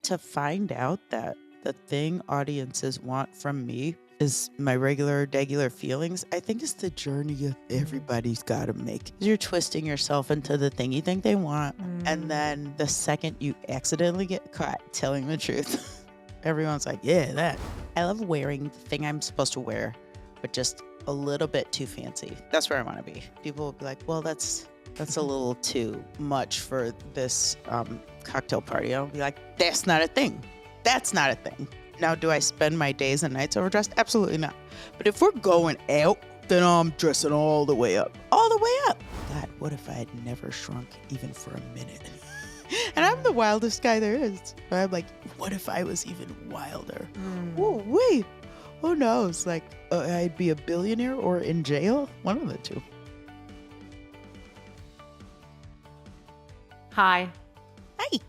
to find out that the thing audiences want from me is my regular, degular feelings, I think it's the journey of everybody's got to make. You're twisting yourself into the thing you think they want. And then the second you accidentally get caught telling the truth, everyone's like, yeah, that. I love wearing the thing I'm supposed to wear, but just a little bit too fancy. That's where I want to be. People will be like, well, that's a little too much for this cocktail party. I'll be like, that's not a thing. That's not a thing. Now, do I spend my days and nights overdressed? Absolutely not. But if we're going out, then I'm dressing all the way up. All the way up. God, what if I had never shrunk even for a minute? And I'm the wildest guy there is. I'm like, what if I was even wilder? Oh, wait. Who knows? Like, I'd be a billionaire or in jail? One of the two. Hi. Hi.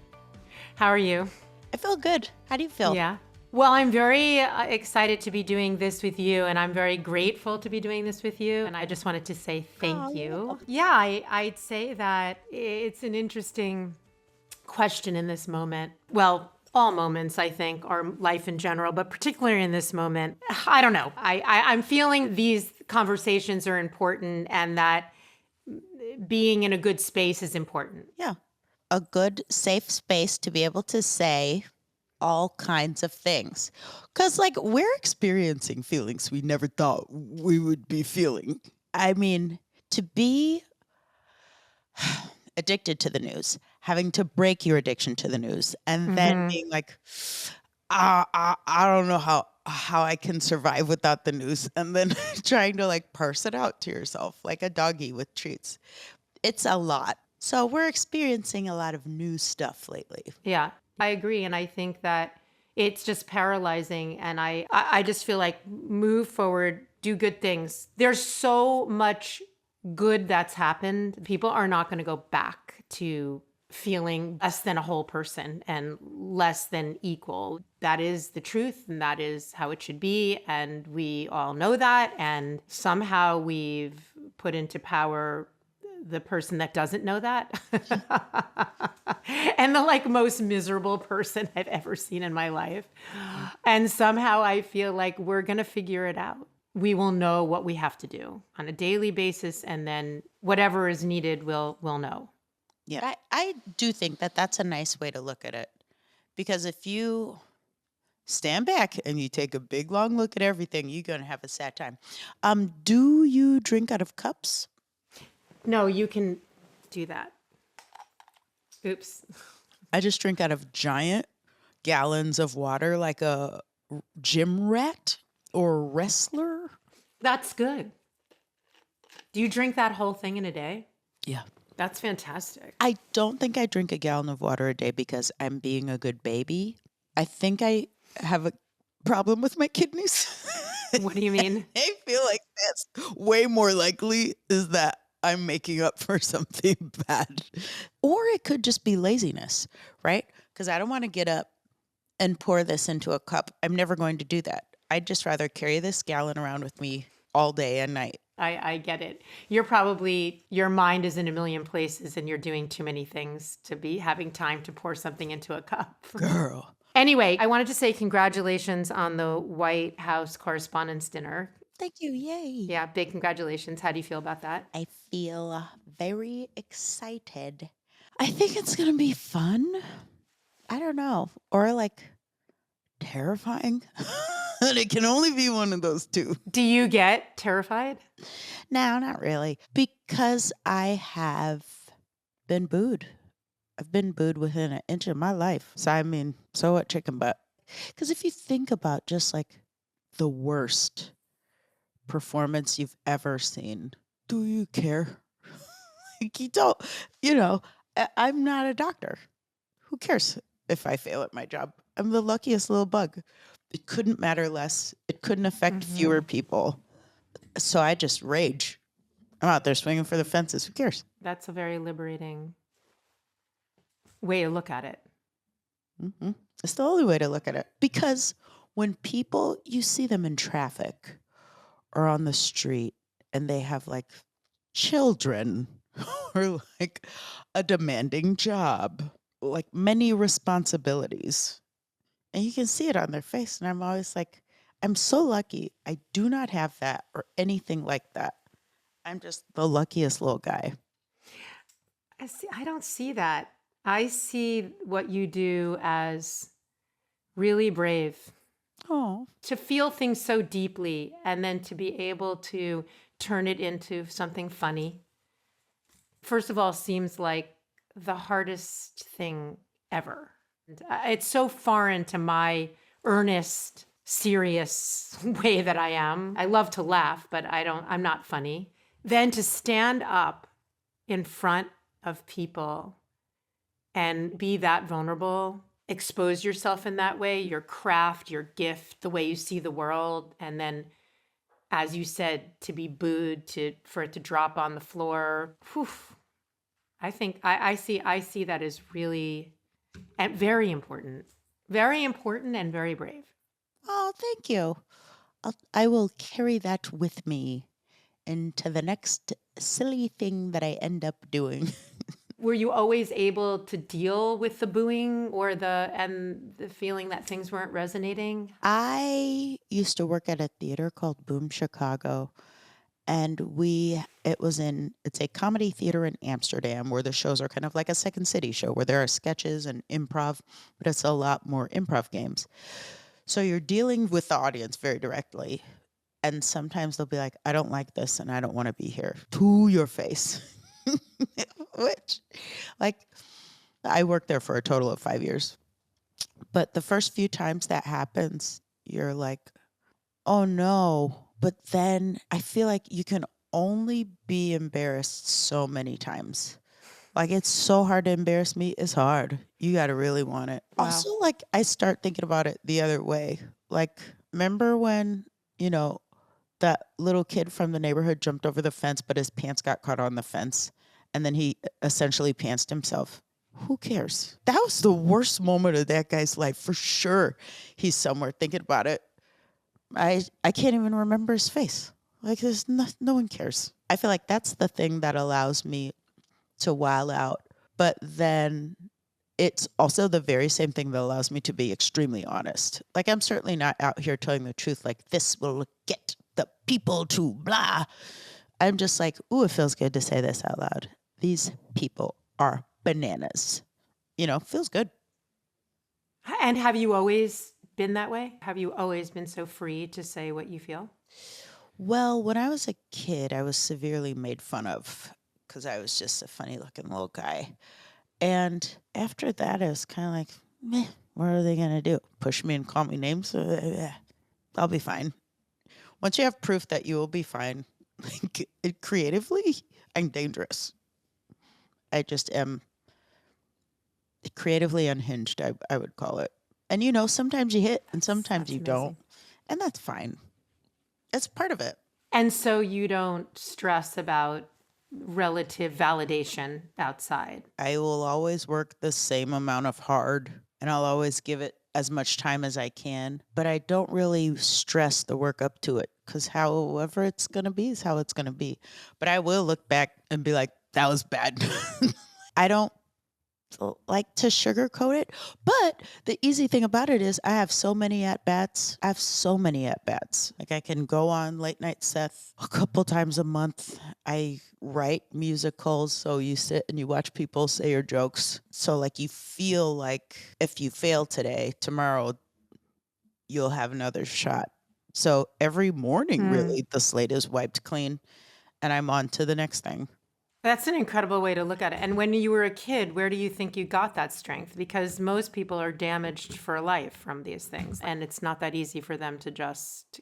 How are you? I feel good. How do you feel? Yeah. Well, I'm very excited to be doing this with you, and I'm very grateful to be doing this with you. And I just wanted to say thank you. Yeah, I'd say that it's an interesting question in this moment. Well, all moments, I think, or life in general, but particularly in this moment. I don't know. I'm feeling these conversations are important and that being in a good space is important. Yeah. A good, safe space to be able to say all kinds of things. Because, like, we're experiencing feelings we never thought we would be feeling. I mean, to be addicted to the news, having to break your addiction to the news, and then being like, I don't know how I can survive without the news, and then trying to, like, parse it out to yourself like a doggy with treats. It's a lot. So we're experiencing a lot of new stuff lately. Yeah, I agree. And I think that it's just paralyzing. And I just feel like move forward, do good things. There's so much good that's happened. People are not going to go back to feeling less than a whole person and less than equal. That is the truth and that is how it should be. And we all know that. And somehow we've put into power the person that doesn't know that. And the like most miserable person I've ever seen in my life. And somehow I feel like we're going to figure it out. We will know what we have to do on a daily basis. And then whatever is needed, we'll know. Yeah, I do think that that's a nice way to look at it. Because if you stand back and you take a big, long look at everything, you're going to have a sad time. Do you drink out of cups? No, you can do that. Oops. I just drink out of giant gallons of water like a gym rat or wrestler. That's good. Do you drink that whole thing in a day? Yeah. That's fantastic. I don't think I drink a gallon of water a day because I'm being a good baby. I think I have a problem with my kidneys. What do you mean? I feel like that's way more likely is that I'm making up for something bad. Or it could just be laziness, right? Because I don't want to get up and pour this into a cup. I'm never going to do that. I'd just rather carry this gallon around with me all day and night. I get it. Your mind is in a million places and you're doing too many things to be having time to pour something into a cup. Girl. Anyway, I wanted to say congratulations on the White House Correspondents Dinner. Thank you. Yay. Yeah, big congratulations. How do you feel about that? I feel very excited. I think it's going to be fun. I don't know. Or like terrifying. And it can only be one of those two. Do you get terrified? No, not really. Because I have been booed. I've been booed within an inch of my life. So, I mean, so what, chicken butt? Because if you think about just like the worst performance you've ever seen, do you care? Like, you don't, I'm not a doctor. Who cares if I fail at my job? I'm the luckiest little bug. It couldn't matter less. It couldn't affect fewer people. So I just rage. I'm out there swinging for the fences. Who cares? That's a very liberating way to look at it. Mm-hmm. It's the only way to look at it. Because when you see them in traffic or on the street and they have like children or like a demanding job, like many responsibilities, And you can see it on their face. And I'm always like, I'm so lucky. I do not have that or anything like that. I'm just the luckiest little guy. I don't see that. I see what you do as really brave Oh, to feel things so deeply and then to be able to turn it into something funny. First of all, seems like the hardest thing ever. It's so foreign to my earnest, serious way that I am. I love to laugh, but I'm not funny. Then to stand up in front of people and be that vulnerable, expose yourself in that way, your craft, your gift, the way you see the world, and then, as you said, to be booed, for it to drop on the floor. Whew. I think I see that as really and very important and very brave. oh, thank you. I will carry that with me into the next silly thing that I end up doing. Were you always able to deal with the booing or the feeling that things weren't resonating? I used to work at a theater called Boom Chicago, and it's a comedy theater in Amsterdam where the shows are kind of like a Second City show where there are sketches and improv, but it's a lot more improv games. So you're dealing with the audience very directly. And sometimes they'll be like, I don't like this and I don't want to be here to your face. Which, like, I worked there for a total of 5 years. But the first few times that happens, you're like, oh no. But then I feel like you can only be embarrassed so many times. Like, it's so hard to embarrass me. It's hard. You got to really want it. Wow. Also, like, I start thinking about it the other way. Like, remember when, that little kid from the neighborhood jumped over the fence, but his pants got caught on the fence, and then he essentially pantsed himself? Who cares? That was the worst moment of that guy's life for sure. He's somewhere thinking about it. I can't even remember his face. Like, there's no one cares. I feel like that's the thing that allows me to wild out. But then it's also the very same thing that allows me to be extremely honest. Like, I'm certainly not out here telling the truth, like, this will get the people to blah. I'm just like, ooh, it feels good to say this out loud. These people are bananas. Feels good. And have you always been that way? Have you always been so free to say what you feel? Well, when I was a kid, I was severely made fun of because I was just a funny looking little guy. And after that, I was kind of like, meh, what are they going to do? Push me and call me names? I'll be fine. Once you have proof that you will be fine, creatively, I'm dangerous. I just am creatively unhinged, I would call it. And sometimes you hit and sometimes That's you amazing. don't. And that's fine. It's part of it. And so you don't stress about relative validation outside. I will always work the same amount of hard and I'll always give it as much time as I can. But I don't really stress the work up to it because however it's going to be is how it's going to be. But I will look back and be like, that was bad. I don't like to sugarcoat it. But the easy thing about it is I have so many at bats. Like, I can go on Late Night Seth a couple times a month. I write musicals. So you sit and you watch people say your jokes. So, like, you feel like if you fail today, tomorrow you'll have another shot. So every morning, really, the slate is wiped clean and I'm on to the next thing. That's an incredible way to look at it. And when you were a kid, where do you think you got that strength? Because most people are damaged for life from these things, and it's not that easy for them to just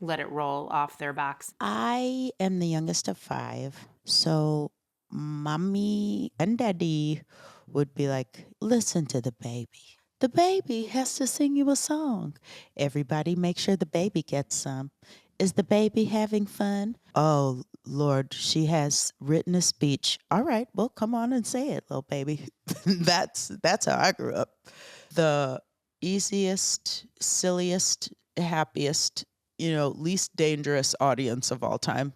let it roll off their backs. I am the youngest of 5. So mommy and daddy would be like, listen to the baby. The baby has to sing you a song. Everybody make sure the baby gets some. Is the baby having fun? Oh, Lord, she has written a speech. All right, well, come on and say it, little baby. That's how I grew up. The easiest, silliest, happiest, least dangerous audience of all time.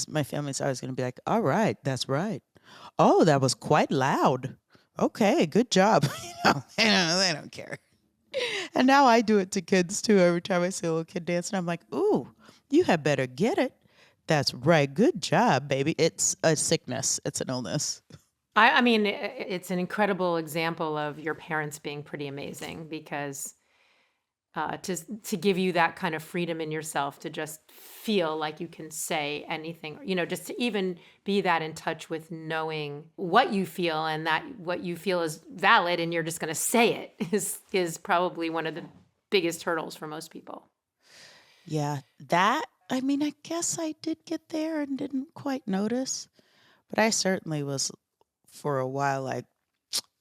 My family's always going to be like, all right, that's right. Oh, that was quite loud. Okay, good job. They don't care. And now I do it to kids too. Every time I see a little kid dancing, I'm like, ooh, you had better get it. That's right. Good job, baby. It's a sickness. It's an illness. I mean, it's an incredible example of your parents being pretty amazing because to give you that kind of freedom in yourself to just feel like you can say anything, just to even be that in touch with knowing what you feel and that what you feel is valid and you're just going to say it is probably one of the biggest hurdles for most people. Yeah, I mean, I guess I did get there and didn't quite notice, but I certainly was for a while like,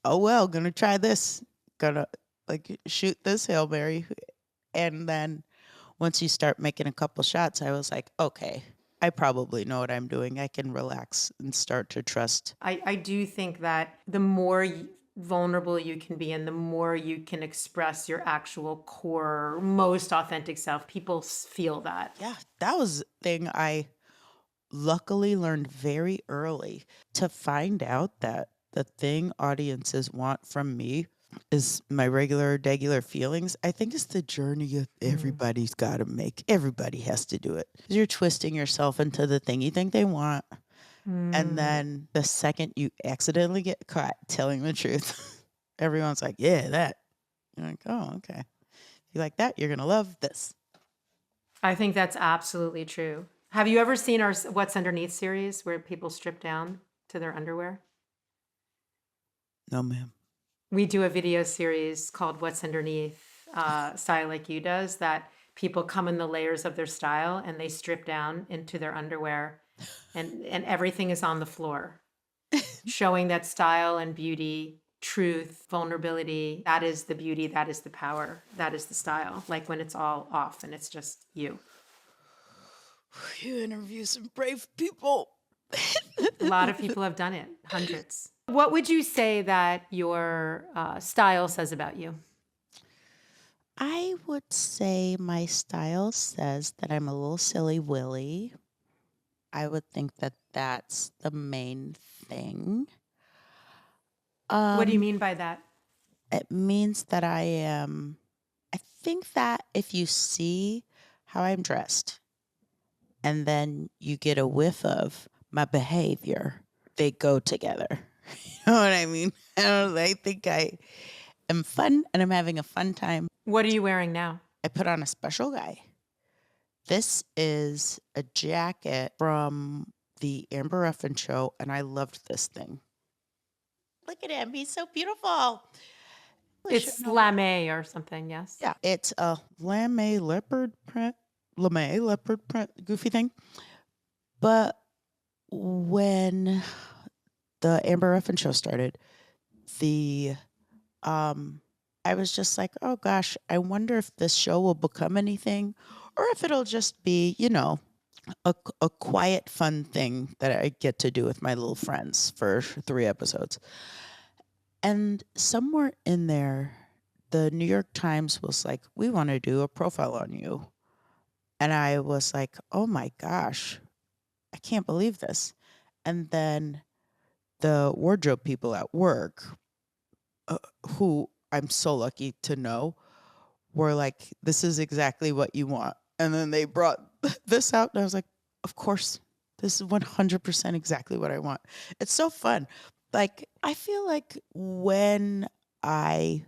oh, well, gonna try this, gonna like shoot this Hail Mary. And then once you start making a couple shots, I was like, okay, I probably know what I'm doing. I can relax and start to trust. I do think that the more vulnerable you can be and the more you can express your actual core, most authentic self, people feel that. Yeah, that was the thing I luckily learned very early, to find out that the thing audiences want from me is my regular, degular feelings. I think it's the journey everybody's got to make. Everybody has to do it. You're twisting yourself into the thing you think they want. And then the second you accidentally get caught telling the truth, everyone's like, yeah, that. You're like, oh, okay. If you like that, you're going to love this. I think that's absolutely true. Have you ever seen our What's Underneath series where people strip down to their underwear? No, ma'am. We do a video series called What's Underneath, Style Like You does, that people come in the layers of their style and they strip down into their underwear and everything is on the floor, showing that style and beauty, truth, vulnerability, that is the beauty, that is the power, that is the style. Like when it's all off and it's just you. You interview some brave people. A lot of people have done it, hundreds. What would you say that your style says about you? I would say my style says that I'm a little silly Willy. I would think that that's the main thing. What do you mean by that? It means that I think that if you see how I'm dressed and then you get a whiff of my behavior, they go together. You know what I mean? I think I am fun and I'm having a fun time. What are you wearing now? I put on a special guy. This is a jacket from the Amber Ruffin show, and I loved this thing. Look at him. He's so beautiful. It's lame or something, yes? Yeah, it's a lame leopard print, goofy thing. But when the Amber Ruffin show started, I was just like, oh gosh, I wonder if this show will become anything, or if it'll just be, a quiet, fun thing that I get to do with my little friends for 3 episodes. And somewhere in there, the New York Times was like, we want to do a profile on you. And I was like, oh my gosh, I can't believe this. And then the wardrobe people at work, who I'm so lucky to know, were like, this is exactly what you want. And then they brought this out, and I was like, of course, this is 100% exactly what I want. It's so fun. Like, I feel like when I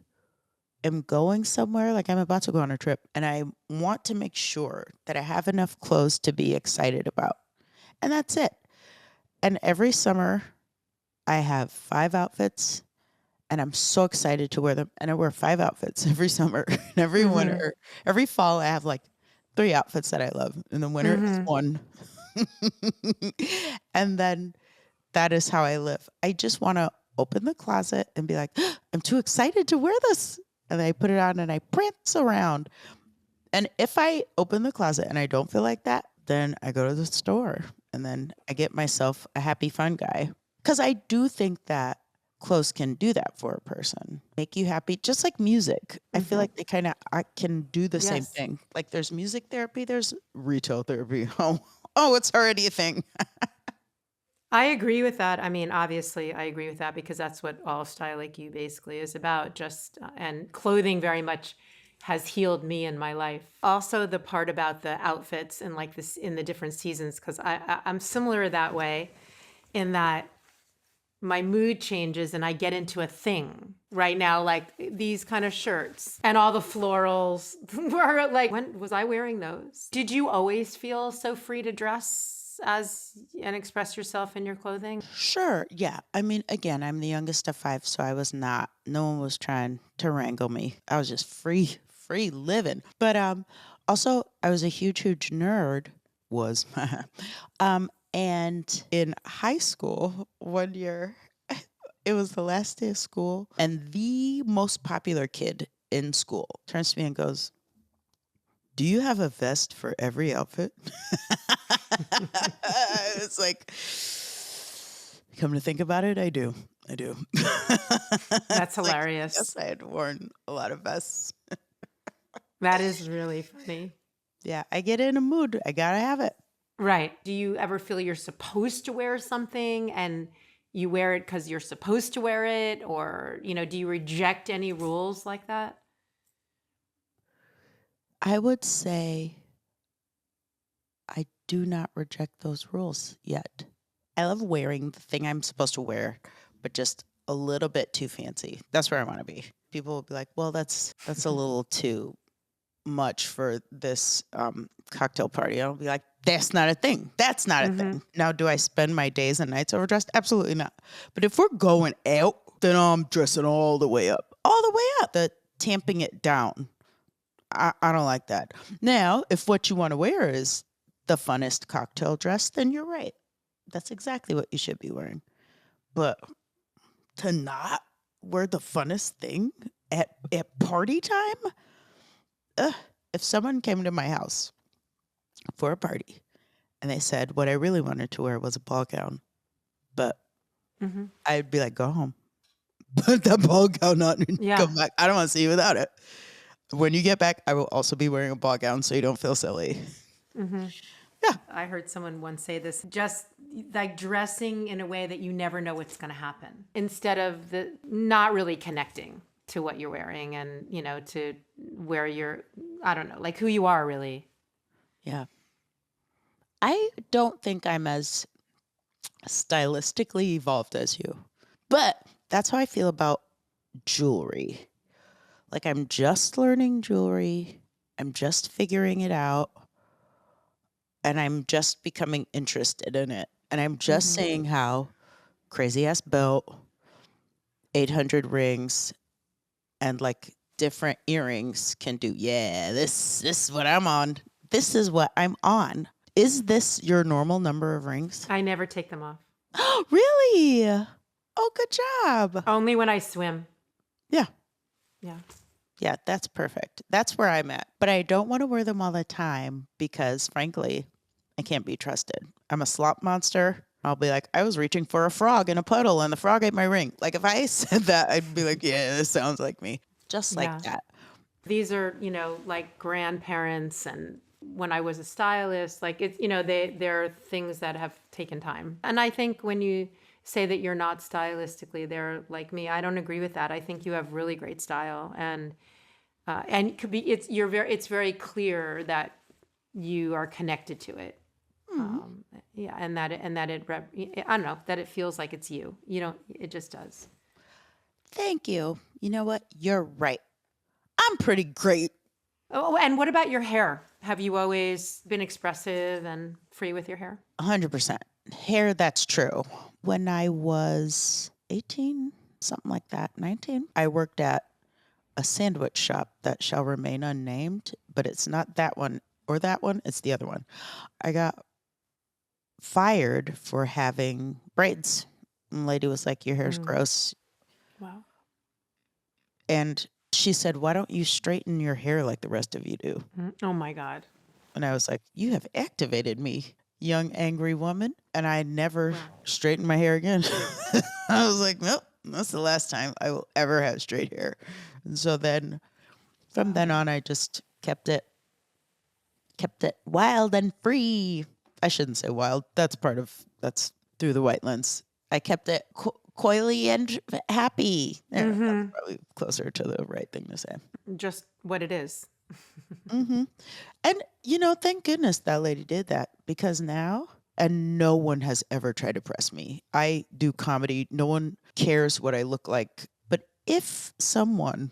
am going somewhere, like I'm about to go on a trip, and I want to make sure that I have enough clothes to be excited about. And that's it. And every summer, I have 5 outfits, and I'm so excited to wear them. And I wear 5 outfits every summer, and every winter, every fall, I have like 3 outfits that I love. In the winter, it's 1. And then that is how I live. I just want to open the closet and be like, I'm too excited to wear this. And I put it on and I prance around. And if I open the closet and I don't feel like that, then I go to the store and then I get myself a happy, fun guy. Because I do think that clothes can do that for a person, make you happy, just like music. I feel like they kind of can do the same thing. Like there's music therapy, there's retail therapy. Oh, it's already a thing. I agree with that. I mean, obviously, I agree with that because that's what all Style Like You basically is about. Just and clothing very much has healed me in my life. Also, the part about the outfits and like this in the different seasons, because I'm similar that way in that my mood changes and I get into a thing right now, like these kind of shirts and all the florals were like, when was I wearing those? Did you always feel so free to dress as and express yourself in your clothing? Sure. Yeah. I mean, again, I'm the youngest of five, so I was not, no one was trying to wrangle me. I was just free living. But also I was a huge nerd, was and in high school one year, it was the last day of school, and the most popular kid in school turns to me and goes, "Do you have a vest for every outfit?" It's like, come to think about it, I do. I do. That's It's like, hilarious. yes, I had worn a lot of vests. That is really funny. Yeah, I get in a mood. I gotta have it. Right. Do you ever feel you're supposed to wear something and you wear it because you're supposed to wear it? Or, do you reject any rules like that? I would say I do not reject those rules yet. I love wearing the thing I'm supposed to wear, but just a little bit too fancy. That's where I want to be. People will be like, "Well, that's a little too much for this cocktail party." I'll be like, "That's not a thing. That's not a thing." Now, do I spend my days and nights overdressed? Absolutely not. But if we're going out, then I'm dressing all the way up. All the way up. The tamping it down. I don't like that. Now, if what you want to wear is the funnest cocktail dress, then you're right. That's exactly what you should be wearing. But to not wear the funnest thing at party time? If someone came to my house for a party and they said what I really wanted to wear was a ball gown, but I'd be like, go home. Put that ball gown on and come back. I don't want to see you without it. When you get back, I will also be wearing a ball gown so you don't feel silly. Yeah. I heard someone once say this, just like dressing in a way that you never know what's going to happen instead of the not really connecting to what you're wearing and, to where you're, I don't know, like who you are really. Yeah. I don't think I'm as stylistically evolved as you, but that's how I feel about jewelry. Like I'm just learning jewelry. I'm just figuring it out. And I'm just becoming interested in it. And I'm just seeing how crazy ass belt, 800 rings, and like different earrings can do. Yeah, this is what I'm on. This is what I'm on. Is this your normal number of rings? I never take them off. Really? Oh, good job. Only when I swim. Yeah. Yeah. Yeah, that's perfect. That's where I'm at. But I don't want to wear them all the time because, frankly, I can't be trusted. I'm a slop monster. I'll be like, I was reaching for a frog in a puddle and the frog ate my ring. Like if I said that, I'd be like, yeah, this sounds like me. Just like that. These are, like grandparents and when I was a stylist, like it's, they're things that have taken time. And I think when you say that you're not stylistically there like me, I don't agree with that. I think you have really great style and it could be, it's very clear that you are connected to it. And that I don't know, that it feels like it's you. It just does. Thank you. You know what? You're right. I'm pretty great. Oh, and what about your hair? Have you always been expressive and free with your hair? 100%. Hair, that's true. When I was 18, something like that, 19, I worked at a sandwich shop that shall remain unnamed, but it's not that one or that one. It's the other one. I got fired for having braids. And the lady was like, your hair's gross. Wow. And she said, why don't you straighten your hair like the rest of you do? Oh my God. And I was like, you have activated me, young, angry woman. And I never straightened my hair again. I was like, nope, that's the last time I will ever have straight hair. And so then from then on, I just kept it wild and free. I shouldn't say wild. That's through the white lens. I kept it coily and happy. There, that's Mm-hmm. probably closer to the right thing to say. Just what it is. Mm-hmm. And, thank goodness that lady did that because now, and no one has ever tried to press me. I do comedy. No one cares what I look like. But if someone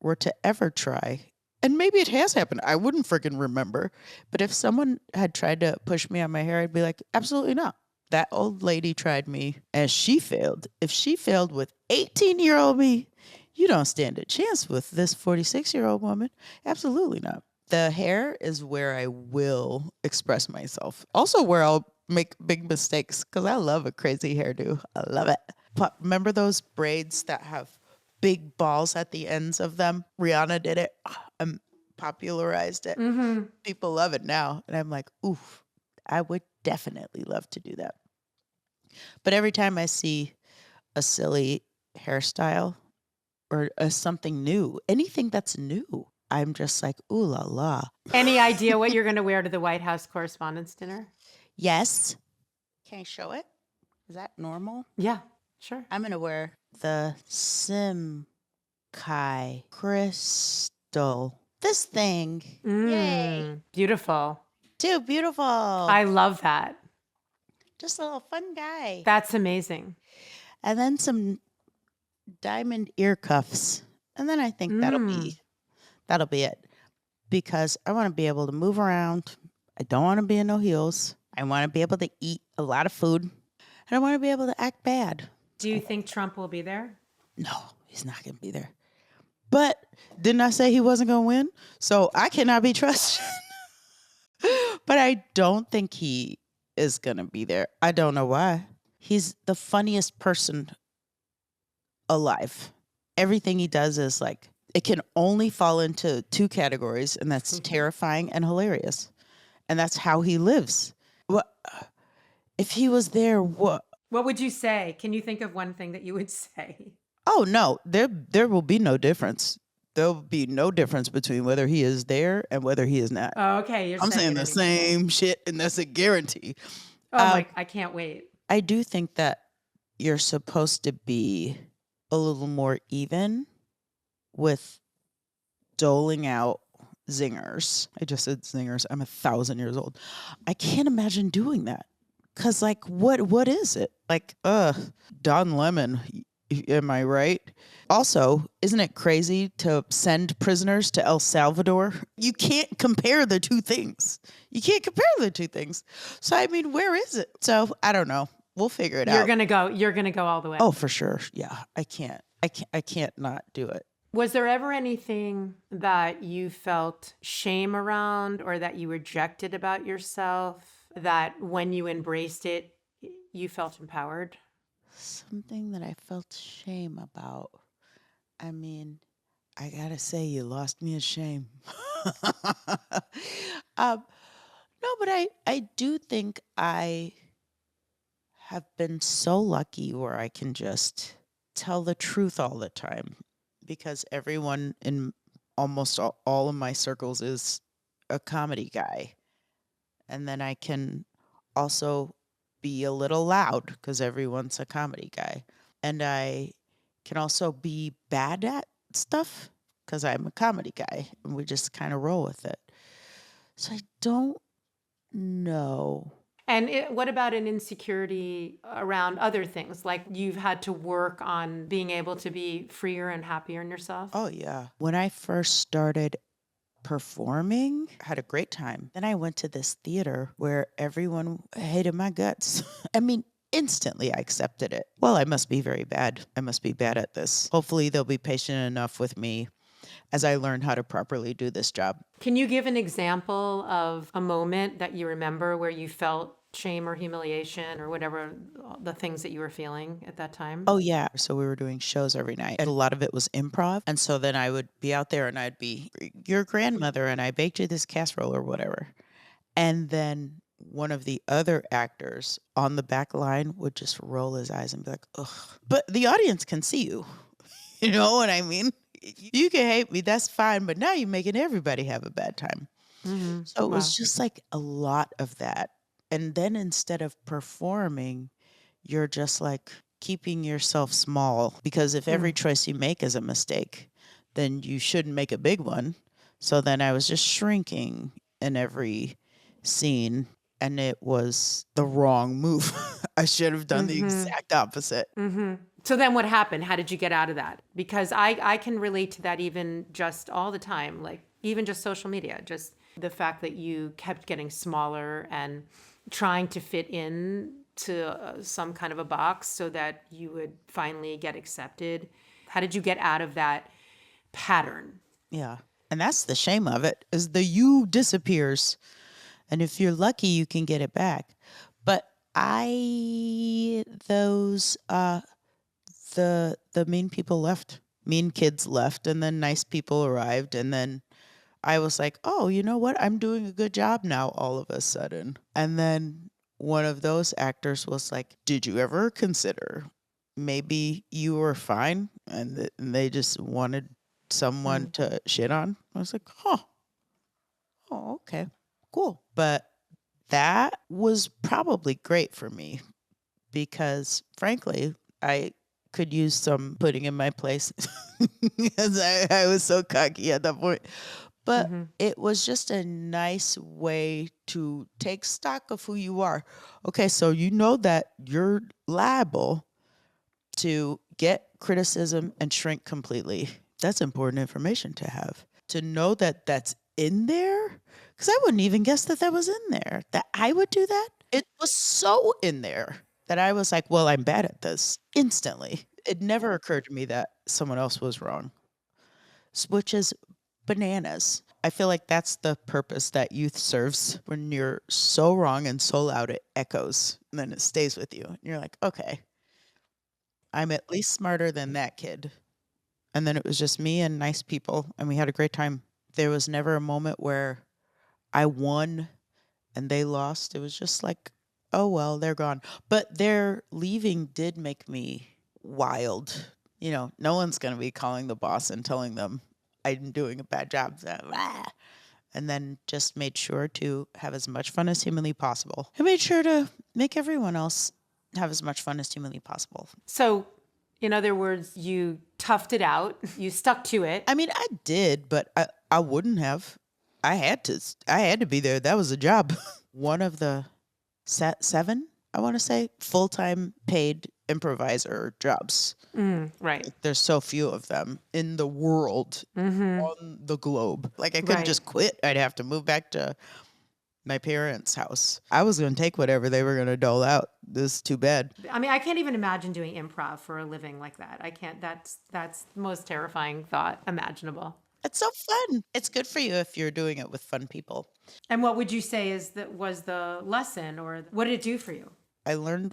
were to ever try, and maybe it has happened, I wouldn't freaking remember. But if someone had tried to push me on my hair, I'd be like, absolutely not. That old lady tried me and she failed. If she failed with 18-year-old me, you don't stand a chance with this 46-year-old woman. Absolutely not. The hair is where I will express myself. Also, where I'll make big mistakes because I love a crazy hairdo. I love it. Remember those braids that have big balls at the ends of them? Rihanna did it. Popularized it. Mm-hmm. People love it now. And I'm like, oof, I would definitely love to do that. But every time I see a silly hairstyle or something new, anything that's new, I'm just like, ooh la la. Any idea what you're going to wear to the White House Correspondents Dinner? Yes. Can I show it? Is that normal? Yeah, sure. I'm going to wear the Kai crystal. This thing. Yay. Beautiful. Too beautiful. I love that. Just a little fun guy. That's amazing. And then some diamond ear cuffs. And then I think that'll be it. Because I want to be able to move around. I don't want to be in no heels. I want to be able to eat a lot of food. And I want to be able to act bad. Do you think Trump will be there? No, he's not going to be there. But didn't I say he wasn't going to win? So I cannot be trusted. But I don't think he is going to be there. I don't know why. He's the funniest person alive. Everything he does is like, it can only fall into two categories, and that's terrifying and hilarious. And that's how he lives. What if he was there? What would you say? Can you think of one thing that you would say? Oh no, there will be no difference. There will be no difference between whether he is there and whether he is not. Oh, okay. I'm saying the same shit, and that's a guarantee. Oh I can't wait. I do think that you're supposed to be a little more even with doling out zingers. I just said zingers. I'm 1,000 years old. I can't imagine doing that. Cause like, what is it? Like, Don Lemon, am I right? Also, isn't it crazy to send prisoners to El Salvador? You can't compare the two things. So I mean, where is it? So I don't know. We'll figure it out. You're gonna go all the way. Oh, for sure. Yeah. I can't not do it. Was there ever anything that you felt shame around or that you rejected about yourself that when you embraced it, you felt empowered? Something that I felt shame about. I mean, I gotta say, you lost me a shame. No, but I do think I have been so lucky where I can just tell the truth all the time because everyone in almost all of my circles is a comedy guy. And then I can also be a little loud because everyone's a comedy guy. And I can also be bad at stuff because I'm a comedy guy and we just kind of roll with it. So I don't know. And what about an insecurity around other things? Like you've had to work on being able to be freer and happier in yourself? Oh, yeah. When I first started performing, I had a great time. Then I went to this theater where everyone hated my guts. I mean, instantly I accepted it. Well, I must be very bad. I must be bad at this. Hopefully they'll be patient enough with me as I learn how to properly do this job. Can you give an example of a moment that you remember where you felt shame or humiliation or whatever the things that you were feeling at that time? Oh, yeah. So we were doing shows every night. And a lot of it was improv. And so then I would be out there and I'd be your grandmother and I baked you this casserole or whatever. And then one of the other actors on the back line would just roll his eyes and be like, ugh. But the audience can see you. You know what I mean? You can hate me, that's fine, but now you're making everybody have a bad time. Mm-hmm. So it was just like a lot of that. And then instead of performing, you're just like keeping yourself small, because if every choice you make is a mistake, then you shouldn't make a big one. So then I was just shrinking in every scene, and it was the wrong move. I should have done the exact opposite. So then what happened? How did you get out of that? Because I can relate to that even just all the time, like even just social media, just the fact that you kept getting smaller and trying to fit in to some kind of a box so that you would finally get accepted. How did you get out of that pattern? Yeah. And that's the shame of it, is the you disappears. And if you're lucky, you can get it back. But the mean people left. Mean kids left, and then nice people arrived, and then I was like, "Oh, you know what? I'm doing a good job now all of a sudden." And then one of those actors was like, "Did you ever consider maybe you were fine and they just wanted someone to shit on?" I was like, "Huh. Oh, okay. Cool." But that was probably great for me because frankly, I could use some putting in my place because I was so cocky at that point. But it was just a nice way to take stock of who you are. Okay, so you know that you're liable to get criticism and shrink completely. That's important information to have. To know that that's in there, because I wouldn't even guess that that was in there, that I would do that. It was so in there that I was like, well, I'm bad at this instantly. It never occurred to me that someone else was wrong, which is bananas. I feel like that's the purpose that youth serves. When you're so wrong and so loud, it echoes and then it stays with you. And you're like, okay, I'm at least smarter than that kid. And then it was just me and nice people, and we had a great time. There was never a moment where I won and they lost. It was just like, oh, well, they're gone. But their leaving did make me wild. You know, no one's going to be calling the boss and telling them I'm doing a bad job. And then just made sure to have as much fun as humanly possible. I made sure to make everyone else have as much fun as humanly possible. So, in other words, you toughed it out. You stuck to it. I mean, I did, but I wouldn't have. I had to be there. That was a job. One of the seven, I want to say, full-time paid improviser jobs. Right. There's so few of them in the world, on the globe. Like I couldn't Right. just quit. I'd have to move back to my parents' house. I was going to take whatever they were going to dole out. This is too bad. I mean, I can't even imagine doing improv for a living like that. I can't. That's the most terrifying thought imaginable. It's so fun. It's good for you if you're doing it with fun people. And what would you say was the lesson, or what did it do for you? I learned,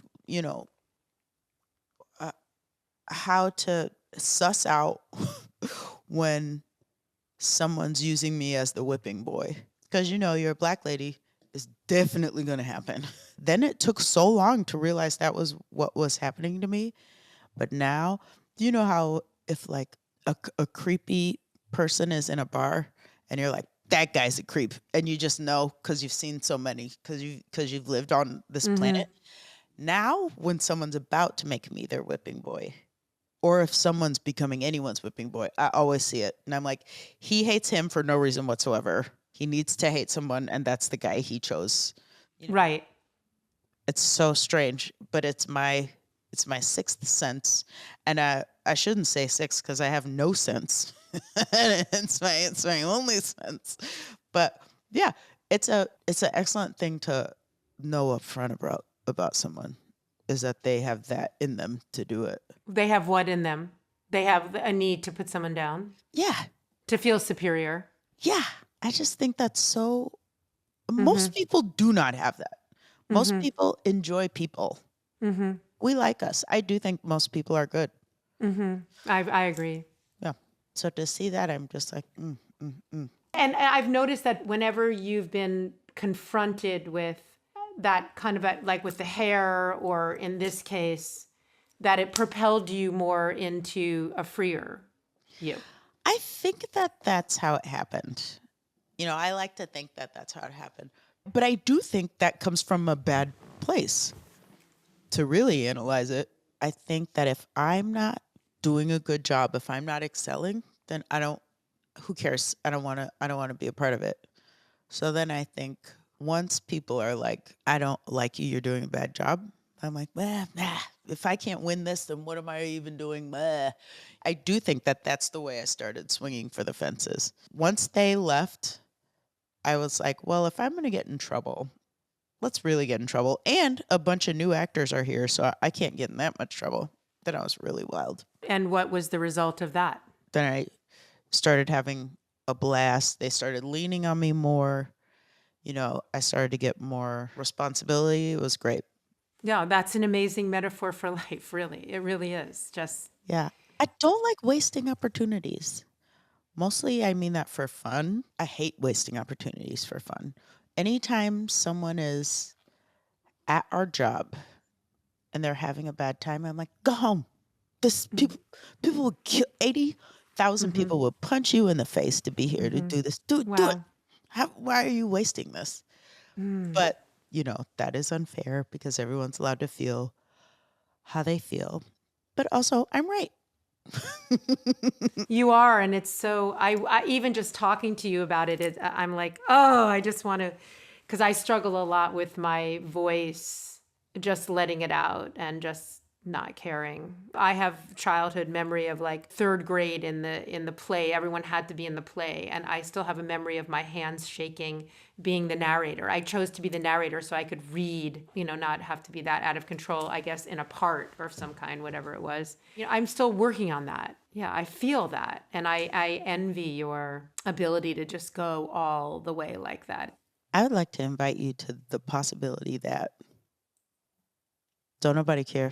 how to suss out when someone's using me as the whipping boy. Because, you're a black lady, is definitely going to happen. Then it took so long to realize that was what was happening to me. But now, you know how if like a creepy person is in a bar and you're like, that guy's a creep. And you just know because you've seen so many, because you've lived on this planet. Now, when someone's about to make me their whipping boy, or if someone's becoming anyone's whipping boy, I always see it. And I'm like, he hates him for no reason whatsoever. He needs to hate someone, and that's the guy he chose. Right. It's so strange, but it's my sixth sense. And I shouldn't say sixth because I have no sense. it's my only sense. But yeah, it's an excellent thing to know up front about someone, is that they have that in them to do it. They have what in them? They have a need to put someone down? Yeah. To feel superior? Yeah. I just think that's so... Most people do not have that. Most people enjoy people. We like us. I do think most people are good. I agree. Yeah. So to see that, I'm just like, And I've noticed that whenever you've been confronted with that kind of like with the hair, or in this case, that it propelled you more into a freer you. I think that that's how it happened. I like to think that that's how it happened. But I do think that comes from a bad place. To really analyze it, I think that if I'm not doing a good job, if I'm not excelling, then who cares? I don't want to be a part of it. So then I think once people are like, I don't like you, you're doing a bad job, I'm like, nah, if I can't win this, then what am I even doing? I do think that that's the way I started swinging for the fences. Once they left, I was like, well, if I'm going to get in trouble, let's really get in trouble. And a bunch of new actors are here, so I can't get in that much trouble. Then I was really wild. And what was the result of that? Then I started having a blast. They started leaning on me more. I started to get more responsibility. It was great. Yeah, that's an amazing metaphor for life, really. It really is. Just, Yeah. I don't like wasting opportunities. Mostly, I mean that for fun. I hate wasting opportunities for fun. Anytime someone is at our job and they're having a bad time, I'm like, go home. This people will kill 80,000 people will punch you in the face to be here to do this. Do it. wow. Why are you wasting this? But that is unfair because everyone's allowed to feel how they feel. But also, I'm right. You are. And it's so, I even just talking to you about it, I'm like, oh, I just want to, because I struggle a lot with my voice, just letting it out and just not caring. I have childhood memory of like third grade in the play. Everyone had to be in the play, and I still have a memory of my hands shaking being the narrator. I chose to be the narrator so I could read, not have to be that out of control, I guess, in a part or some kind, whatever it was. I'm still working on that. Yeah, I feel that, and I envy your ability to just go all the way like that. I would like to invite you to the possibility that don't nobody care.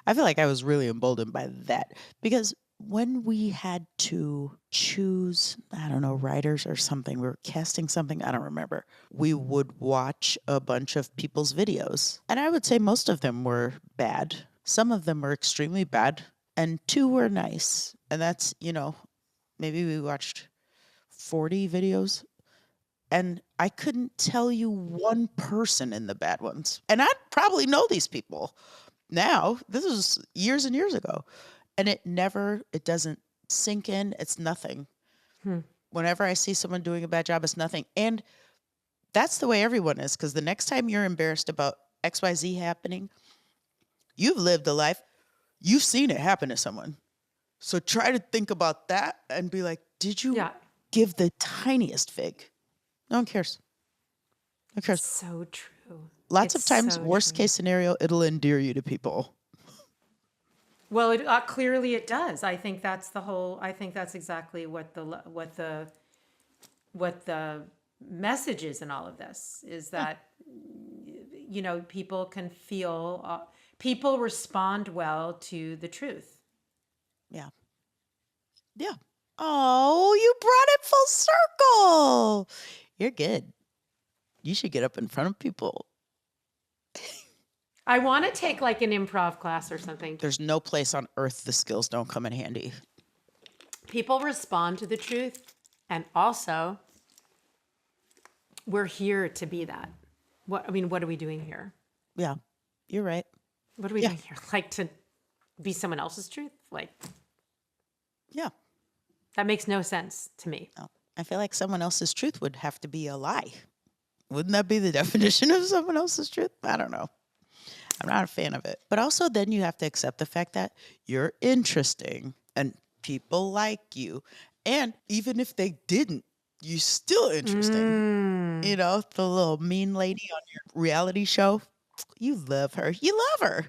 I feel like I was really emboldened by that because when we had to choose, I don't know, writers or something, we were casting something, I don't remember. We would watch a bunch of people's videos, and I would say most of them were bad. Some of them were extremely bad, and two were nice. And that's, maybe we watched 40 videos, and I couldn't tell you one person in the bad ones. And I'd probably know these people now. This was years and years ago. And it doesn't sink in. It's nothing. Whenever I see someone doing a bad job, it's nothing. And that's the way everyone is. Because the next time you're embarrassed about XYZ happening, you've lived a life. You've seen it happen to someone. So try to think about that and be like, did you give the tiniest fig? No one cares. No one cares. So true. Lots of times, worst case scenario, it'll endear you to people. Well, clearly it does. I think that's exactly what the message is in all of this, is that people can feel, people respond well to the truth. Yeah. Yeah. Oh, you brought it full circle. You're good. You should get up in front of people. I want to take like an improv class or something. There's no place on earth the skills don't come in handy. People respond to the truth, and also we're here to be that. What are we doing here? Yeah, you're right. What are we doing here? Like to be someone else's truth? Like, yeah. That makes no sense to me. No. I feel like someone else's truth would have to be a lie. Wouldn't that be the definition of someone else's truth? I don't know. I'm not a fan of it. But also then you have to accept the fact that you're interesting and people like you. And even if they didn't, you're still interesting. The little mean lady on your reality show, you love her. You love her.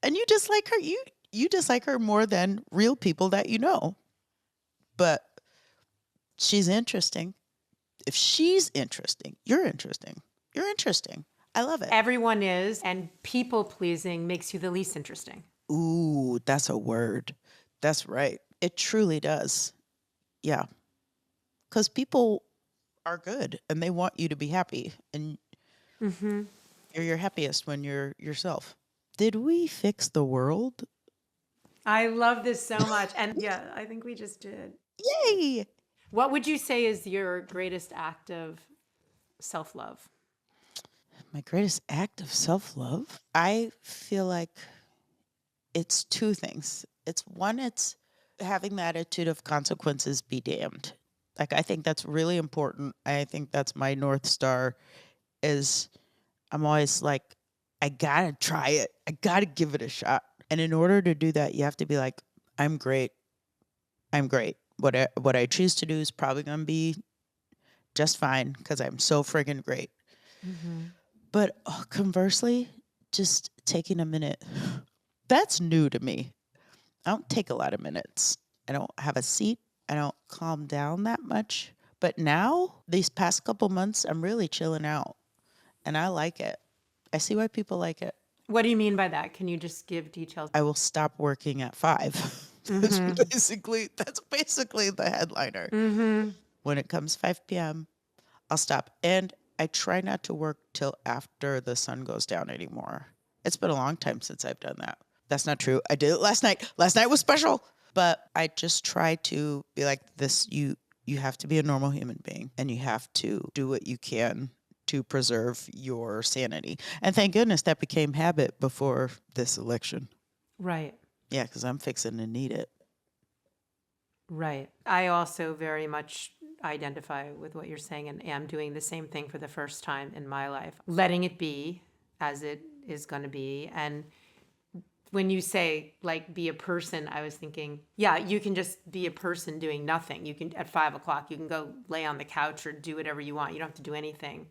And you dislike her. You dislike her more than real people that you know. But she's interesting. If she's interesting, you're interesting. You're interesting. I love it. Everyone is, and people pleasing makes you the least interesting. Ooh, that's a word. That's right. It truly does. Yeah. Because people are good and they want you to be happy. And you're your happiest when you're yourself. Did we fix the world? I love this so much. And yeah, I think we just did. Yay! What would you say is your greatest act of self-love? My greatest act of self-love? I feel like it's two things. It's one, it's having the attitude of consequences be damned. Like, I think that's really important. I think that's my North Star is I'm always like, I gotta try it. I gotta give it a shot. And in order to do that, you have to be like, I'm great. I'm great. What I choose to do is probably gonna be just fine because I'm so friggin' great. Mm-hmm. But conversely, just taking a minute, that's new to me. I don't take a lot of minutes. I don't have a seat. I don't calm down that much. But now, these past couple months, I'm really chilling out and I like it. I see why people like it. What do you mean by that? Can you just give details? I will stop working at 5. Mm-hmm. That's basically the headliner. Mm-hmm. When it comes 5 p.m., I'll stop. And I try not to work till after the sun goes down anymore. It's been a long time since I've done that. That's not true. I did it last night. Last night was special. But I just try to be like this. You have to be a normal human being and you have to do what you can to preserve your sanity. And thank goodness that became habit before this election. Right. Yeah, because I'm fixing to need it. Right. I also very much identify with what you're saying and am doing the same thing for the first time in my life, letting it be as it is going to be. And when you say like be a person, I was thinking, yeah, you can just be a person doing nothing. You can at 5 o'clock, you can go lay on the couch or do whatever you want. You don't have to do anything.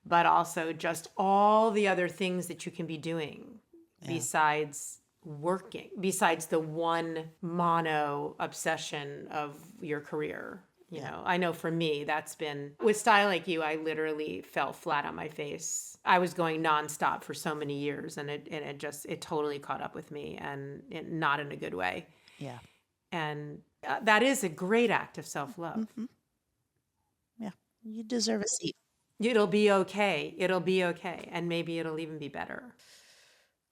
But also just all the other things that you can be doing besides working, besides the one mono obsession of your career. You know, I know for me, that's been with Style Like You, I literally fell flat on my face. I was going nonstop for so many years and it totally caught up with me and not in a good way. Yeah. And that is a great act of self-love. Mm-hmm. Yeah. You deserve a seat. It'll be okay. It'll be okay. And maybe it'll even be better.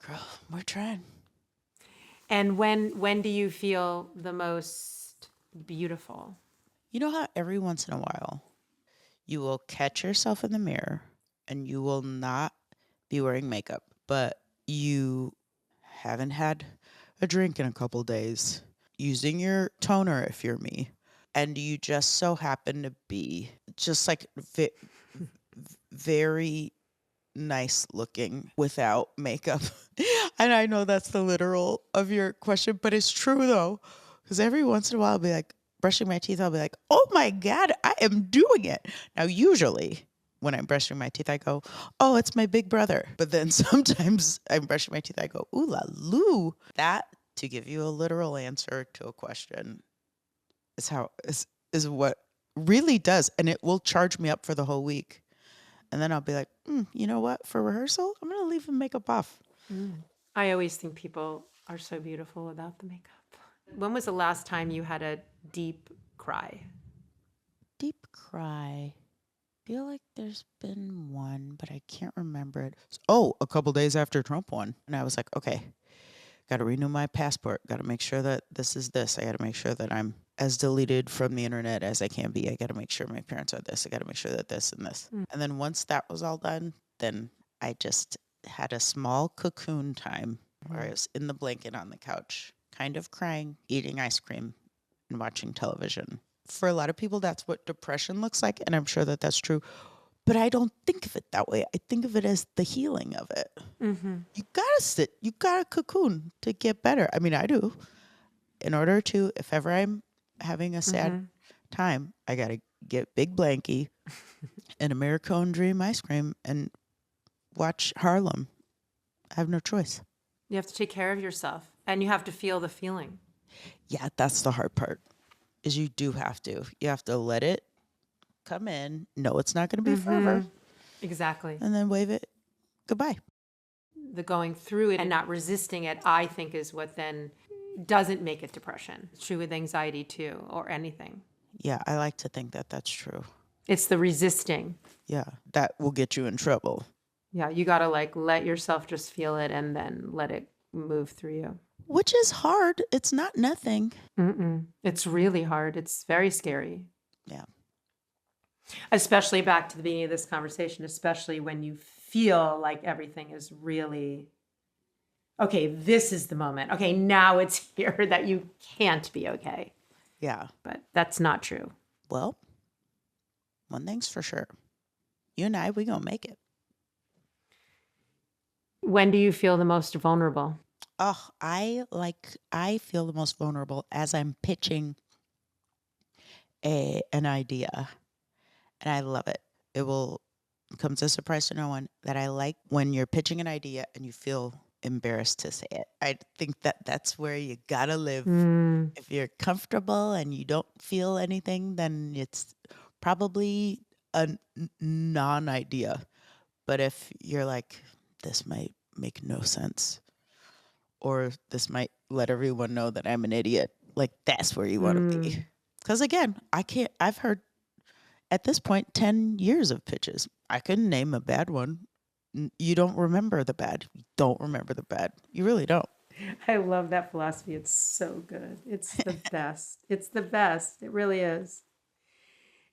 Girl, we're trying. And when do you feel the most beautiful? You know how every once in a while you will catch yourself in the mirror and you will not be wearing makeup, but you haven't had a drink in a couple days, using your toner if you're me, and you just so happen to be just like very nice looking without makeup. And I know that's the literal of your question, but it's true though. Because every once in a while I'll be like, brushing my teeth, I'll be like, oh my God, I am doing it. Now, usually when I'm brushing my teeth, I go, oh, it's my big brother. But then sometimes I'm brushing my teeth, I go, ooh la loo. That, to give you a literal answer to a question, is what really does. And it will charge me up for the whole week. And then I'll be like, you know what? For rehearsal, I'm going to leave the makeup off. I always think people are so beautiful without the makeup. When was the last time you had a deep cry? Deep cry. Feel like there's been one, but I can't remember it. Oh, a couple days after Trump won. And I was like, okay, got to renew my passport. Got to make sure that this is this. I got to make sure that I'm as deleted from the internet as I can be. I got to make sure my parents are this. I got to make sure that this and this. And then once that was all done, then I just had a small cocoon time where I was in the blanket on the couch, kind of crying, eating ice cream, and watching television. For a lot of people, that's what depression looks like, and I'm sure that that's true. But I don't think of it that way. I think of it as the healing of it. You gotta sit, you gotta cocoon to get better. I mean, I do. In order to, if ever I'm having a sad time, I gotta get big blankie and Americone Dream ice cream and watch Harlem. I have no choice. You have to take care of yourself and you have to feel the feeling. Yeah, that's the hard part. Is you do have to. You have to let it come in. No, it's not going to be forever. Exactly. And then wave it goodbye. The going through it and not resisting it, I think, is what then doesn't make it depression. It's true with anxiety too, or anything. Yeah, I like to think that that's true. It's the resisting. Yeah, that will get you in trouble. Yeah, you got to like let yourself just feel it and then let it move through you. Which is hard. It's not nothing. It's really hard. It's very scary. Yeah. Especially back to the beginning of this conversation, especially when you feel like everything is really okay, this is the moment. Okay, now it's here that you can't be okay. Yeah. But that's not true. Well, one thing's for sure. You and I, we gonna make it. When do you feel the most vulnerable? Oh, I feel the most vulnerable as I'm pitching an idea, and I love it. It will come as a surprise to no one that I like when you're pitching an idea and you feel embarrassed to say it. I think that that's where you gotta live. If you're comfortable and you don't feel anything, then it's probably a non-idea. But if you're like, this might make no sense, or this might let everyone know that I'm an idiot, like that's where you want to be. Because again, I've heard at this point 10 years of pitches. I couldn't name a bad one. You don't remember the bad. You don't remember the bad. You really don't. I love that philosophy. It's so good. It's the best. It's the best. It really is.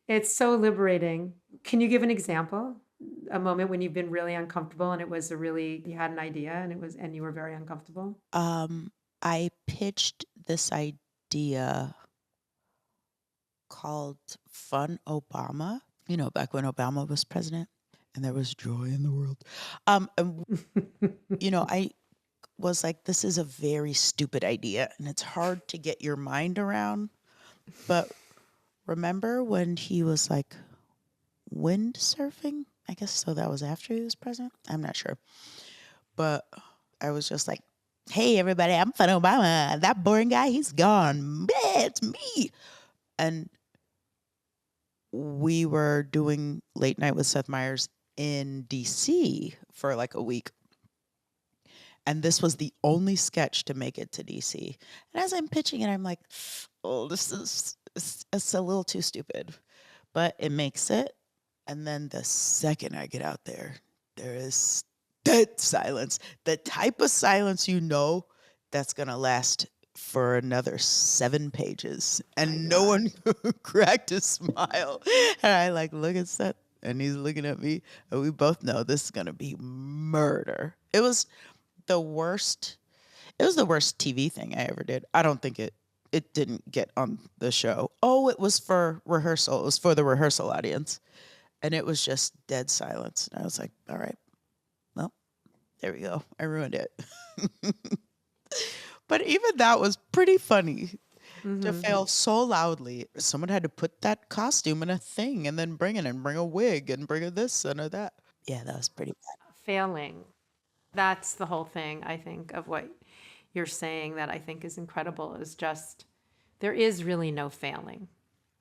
It's so liberating. Can you give an example? A moment when you've been really uncomfortable and it was you had an idea and you were very uncomfortable? I pitched this idea called Fun Obama, back when Obama was president and there was joy in the world. And, I was like, this is a very stupid idea and it's hard to get your mind around. But remember when he was like windsurfing? I guess so. That was after he was president. I'm not sure. But I was just like, hey, everybody, I'm Fun Obama. That boring guy, he's gone. It's me. And we were doing Late Night with Seth Meyers in DC for like a week. And this was the only sketch to make it to DC. And as I'm pitching it, I'm like, oh, it's a little too stupid. But it makes it. And then the second I get out there, there is dead silence. The type of silence that's going to last for another 7 pages. And no one cracked a smile. And I look at Seth and he's looking at me. And we both know this is going to be murder. It was the worst TV thing I ever did. I don't think it didn't get on the show. Oh, it was for rehearsal. It was for the rehearsal audience. And it was just dead silence. And I was like, all right, well, there we go. I ruined it. But even that was pretty funny to fail so loudly. Someone had to put that costume in a thing and then bring a wig and bring a this and a that. Yeah, that was pretty bad. Failing. That's the whole thing, I think, of what you're saying that I think is incredible is just there is really no failing.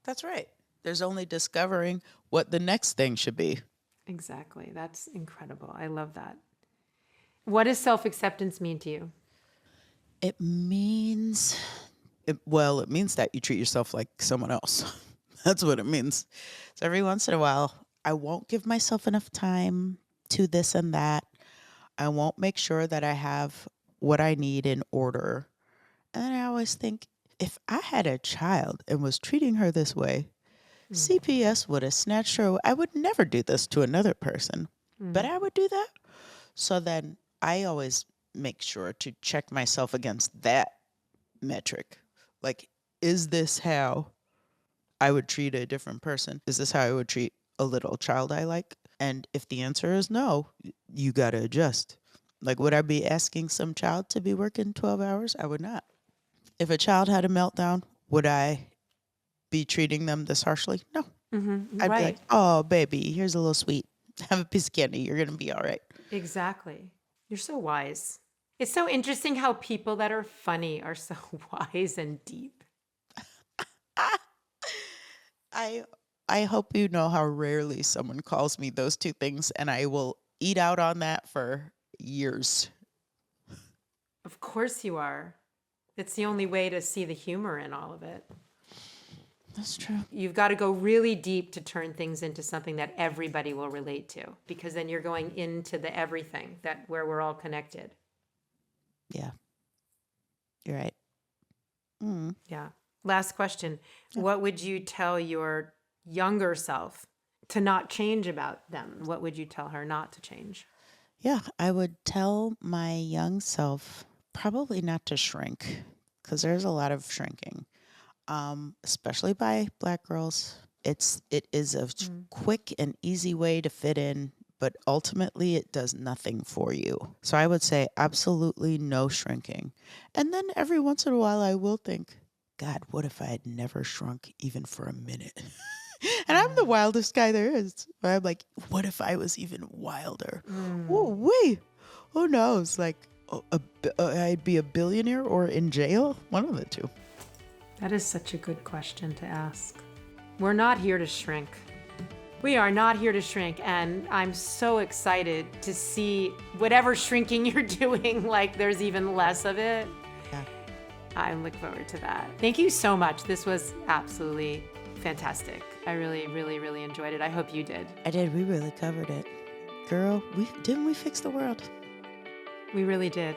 That's right. There's only discovering what the next thing should be. Exactly. That's incredible. I love that. What does self-acceptance mean to you? It means that you treat yourself like someone else. That's what it means. So every once in a while, I won't give myself enough time to this and that. I won't make sure that I have what I need in order. And then I always think, if I had a child and was treating her this way, CPS would have snatched her. I would never do this to another person, but I would do that. So then I always make sure to check myself against that metric. Like, is this how I would treat a different person? Is this how I would treat a little child I like? And if the answer is no, you got to adjust. Like, would I be asking some child to be working 12 hours? I would not. If a child had a meltdown, would I be treating them this harshly? No. I'd be like, oh, baby, here's a little sweet. Have a piece of candy. You're going to be all right. Exactly. You're so wise. It's so interesting how people that are funny are so wise and deep. I hope you know how rarely someone calls me those two things, and I will eat out on that for years. Of course you are. It's the only way to see the humor in all of it. That's true. You've got to go really deep to turn things into something that everybody will relate to, because then you're going into the everything where we're all connected. Yeah. You're right. Yeah. Last question. Yeah. What would you tell your younger self to not change about them? What would you tell her not to change? Yeah, I would tell my young self probably not to shrink because there's a lot of shrinking, especially by Black girls. It is a Mm. quick and easy way to fit in, but ultimately it does nothing for you. So I would say absolutely no shrinking. And then every once in a while I will think, God, what if I had never shrunk even for a minute? And I'm the wildest guy there is. But I'm like, what if I was even wilder? Oh, Mm. wait. Who knows? Like, I'd be a billionaire or in jail? One of the two. That is such a good question to ask. We're not here to shrink. We are not here to shrink, and I'm so excited to see whatever shrinking you're doing, like there's even less of it. Yeah. I look forward to that. Thank you so much. This was absolutely fantastic. I really, really, really enjoyed it. I hope you did. I did. We really covered it. Girl, didn't we fix the world? We really did.